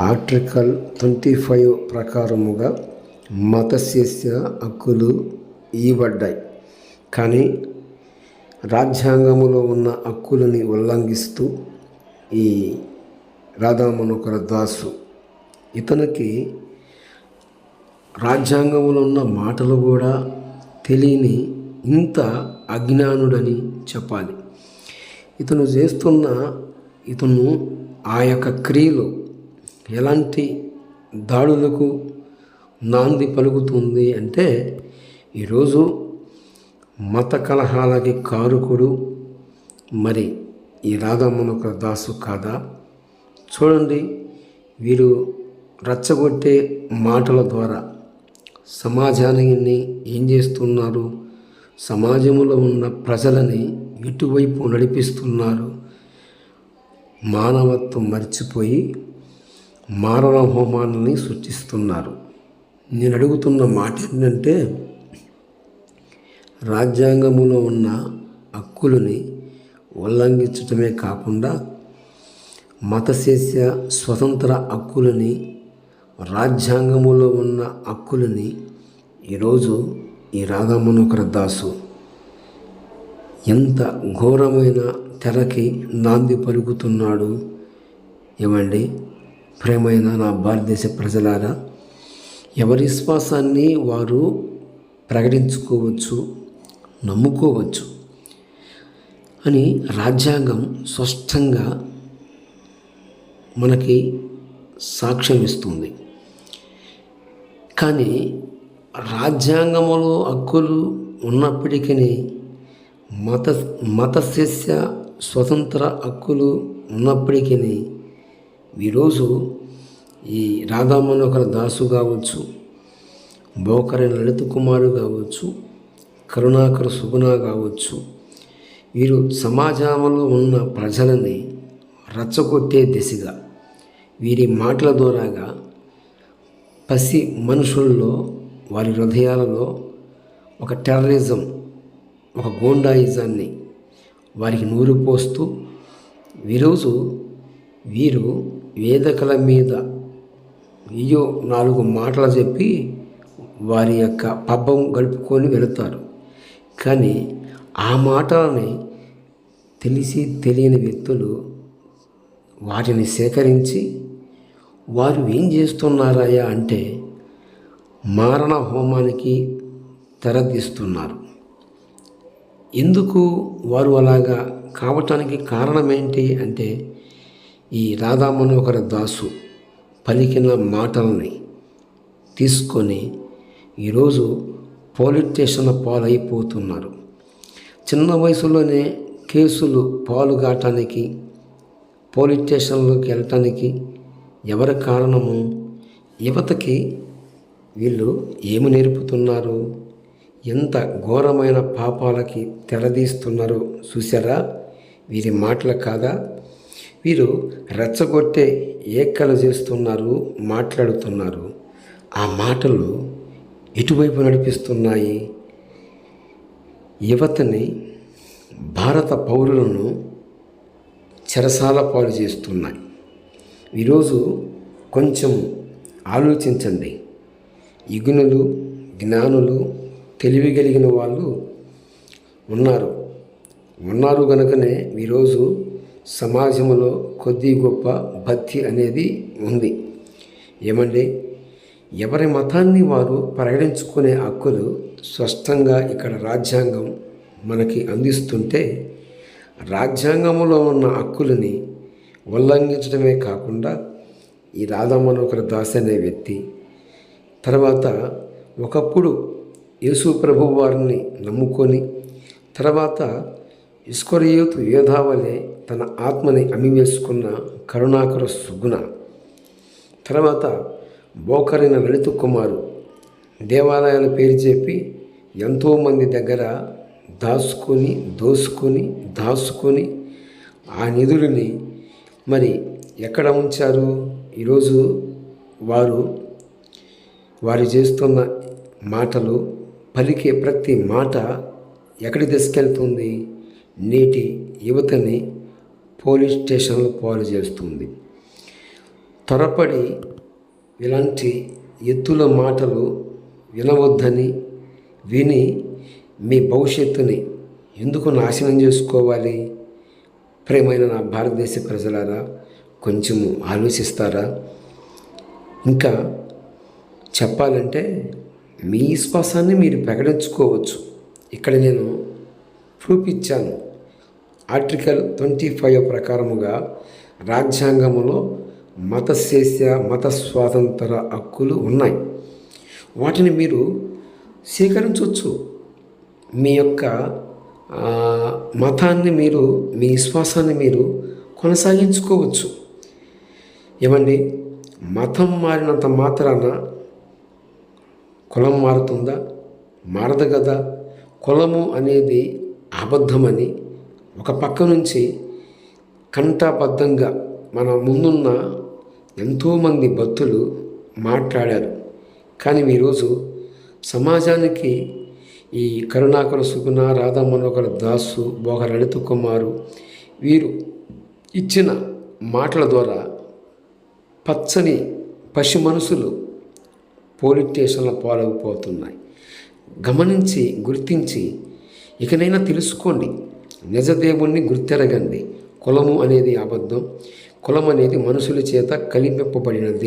Article 25 ప్రకారముగా మతశిష్య హక్కులు ఇవ్వబడ్డాయి. కానీ రాజ్యాంగంలో ఉన్న హక్కులని ఉల్లంఘిస్తూ ఈ రాధా మనోహర్ దాసు ఇతనికి రాజ్యాంగంలో ఉన్న మాటలు కూడా తెలియని ఇంత అజ్ఞానుడని చెప్పాలి. ఇతను ఆ యొక్క క్రియలు ఎలాంటి దాడులకు నాంది పలుకుతుంది అంటే, ఈరోజు మత కలహాలకి కారకుడు మరి ఈ రాధా మనోహర్ దాసు కాదా? చూడండి, వీరు రెచ్చగొట్టే మాటల ద్వారా సమాజాన్ని ఏం చేస్తున్నారు, సమాజంలో ఉన్న ప్రజలని ఇటువైపు నడిపిస్తున్నారు. మానవత్వం మర్చిపోయి మారణ హోమాన్ని సృష్టిస్తున్నారు. నేను అడుగుతున్న మాట ఏంటంటే, రాజ్యాంగంలో ఉన్న హక్కులని ఉల్లంఘించటమే కాకుండా మతశిష్య స్వతంత్ర హక్కులని, రాజ్యాంగంలో ఉన్న హక్కులని ఈరోజు ఈ రాధా మనోహర్ దాసు ఎంత ఘోరమైన తెరకి నాంది పలుకుతున్నాడు. ఏమండి, ప్రేమైన నా భారతదేశ ప్రజలారా, ఎవరి విశ్వాసాన్ని వారు ప్రకటించుకోవచ్చు, నమ్ముకోవచ్చు అని రాజ్యాంగం స్పష్టంగా మనకి సాక్ష్యం ఇస్తుంది. కానీ రాజ్యాంగంలో హక్కులు ఉన్నప్పటికీ మతశిష్య స్వతంత్ర హక్కులు ఉన్నప్పటికీ ఈరోజు ఈ రాధా మనోహర్ దాసు కావచ్చు, బోకరైన లలిత్ కుమార్ కావచ్చు, కరుణాకర్ సుగుణ కావచ్చు, వీరు సమాజంలో ఉన్న ప్రజలని రెచ్చగొట్టే దిశగా వీరి మాటల ద్వారాగా పసి మనుషుల్లో, వారి హృదయాలలో ఒక టెర్రరిజం, ఒక గూండాయిజాన్ని వారికి నూరిపోస్తూ ఈరోజు వీరు వేదికల మీద అయ్యో 4 మాటలు చెప్పి వారి యొక్క పబ్బం గడుపుకొని వెళుతారు. కానీ ఆ మాటలని తెలిసి తెలియని వ్యక్తులు వాటిని సేకరించి వారు ఏం చేస్తున్నారయ్యా అంటే మారణ హోమానికి తెరదీస్తున్నారు. ఎందుకు వారు అలాగా కావటానికి కారణం ఏంటి అంటే, ఈ రాధా మనోహర్ దాసు పలికిన మాటల్ని తీసుకొని ఈరోజు పోలీస్ స్టేషన్ పాలైపోతున్నారు. చిన్న వయసులోనే కేసులు పాలుగాటానికి, పోలీస్ స్టేషన్లోకి వెళ్ళటానికి ఎవరి కారణము? యువతకి వీళ్ళు ఏమి నేర్పుతున్నారు? ఎంత ఘోరమైన పాపాలకి తెరదీస్తున్నారో చూసారా? వీరి మాటలు కాదా? వీరు రెచ్చగొట్టే ఏకలు చేస్తున్నారు, మాట్లాడుతున్నారు. ఆ మాటలు ఎటువైపు నడిపిస్తున్నాయి? యువతని, భారత పౌరులను చెరసాల పాలు చేస్తున్నాయి. ఈరోజు కొంచెం ఆలోచించండి. యుగునులు, జ్ఞానులు, తెలివి కలిగిన వాళ్ళు ఉన్నారు కనుకనే ఈరోజు సమాజంలో కొద్ది గొప్ప భక్తి అనేది ఉంది. ఏమండి, ఎవరి మతాన్ని వారు ప్రకటించుకునే హక్కులు స్పష్టంగా ఇక్కడ రాజ్యాంగం మనకి అందిస్తుంటే, రాజ్యాంగంలో ఉన్న హక్కులని ఉల్లంఘించడమే కాకుండా ఈ రాధా మనోహర్ దాస్ అనే వ్యక్తి తర్వాత ఒకప్పుడు యేసు ప్రభు వారిని నమ్ముకొని తర్వాత ఇస్కరియోతు యోధావలే తన ఆత్మని అమ్మివేసుకున్న కరుణాకర సుగుణ, తర్వాత బోకరైన లలిత్ కుమారు దేవాలయాల పేరు చెప్పి ఎంతోమంది దగ్గర దాచుకొని ఆ నిధులని మరి ఎక్కడ ఉంచారు? ఈరోజు వారు చేస్తున్న మాటలు, పలికే ప్రతి మాట ఎక్కడికి తీసుకెళ్తుంది? నేటి యువతని పోలీస్ స్టేషన్లో పాలు చేస్తుంది. త్వరపడి ఇలాంటి ఎత్తుల మాటలు వినవద్దని, విని మీ భవిష్యత్తుని ఎందుకు నాశనం చేసుకోవాలి? ప్రియమైన నా భారతదేశ ప్రజలారా, కొంచెము ఆలోచిస్తారా? ఇంకా చెప్పాలంటే మీ విశ్వాసాన్ని మీరు ప్రకటించుకోవచ్చు. ఇక్కడ నేను ప్రూఫ్ ఇచ్చాను. ఆర్టికల్ 25 ప్రకారముగా రాజ్యాంగంలో మత స్వాతంత్ర హక్కులు ఉన్నాయి. వాటిని మీరు స్వీకరించవచ్చు. మీ యొక్క మతాన్ని మీరు, మీ విశ్వాసాన్ని మీరు కొనసాగించుకోవచ్చు. ఏమండి, మతం మారినంత మాత్రాన కులం మారుతుందా? మారదు కదా. కులము అనేది అబద్ధమని ఒక పక్క నుంచి కంఠబద్ధంగా మన ముందున్న ఎంతోమంది భక్తులు మాట్లాడారు. కానీ ఈరోజు సమాజానికి ఈ కరుణాకర సుగుణ, రాధా మనోహర దాసు, బోగ లలిత కుమారు వీరు ఇచ్చిన మాటల ద్వారా పచ్చని పసి మనసులు పోలీస్ స్టేషన్ల పాలైపోతున్నాయి. గమనించి, గుర్తించి ఇకనైనా తెలుసుకోండి. నిజదేవుణ్ణి గుర్తెరగండి. కులము అనేది అబద్ధం. కులం అనేది మనుషుల చేత కల్పింపబడినది.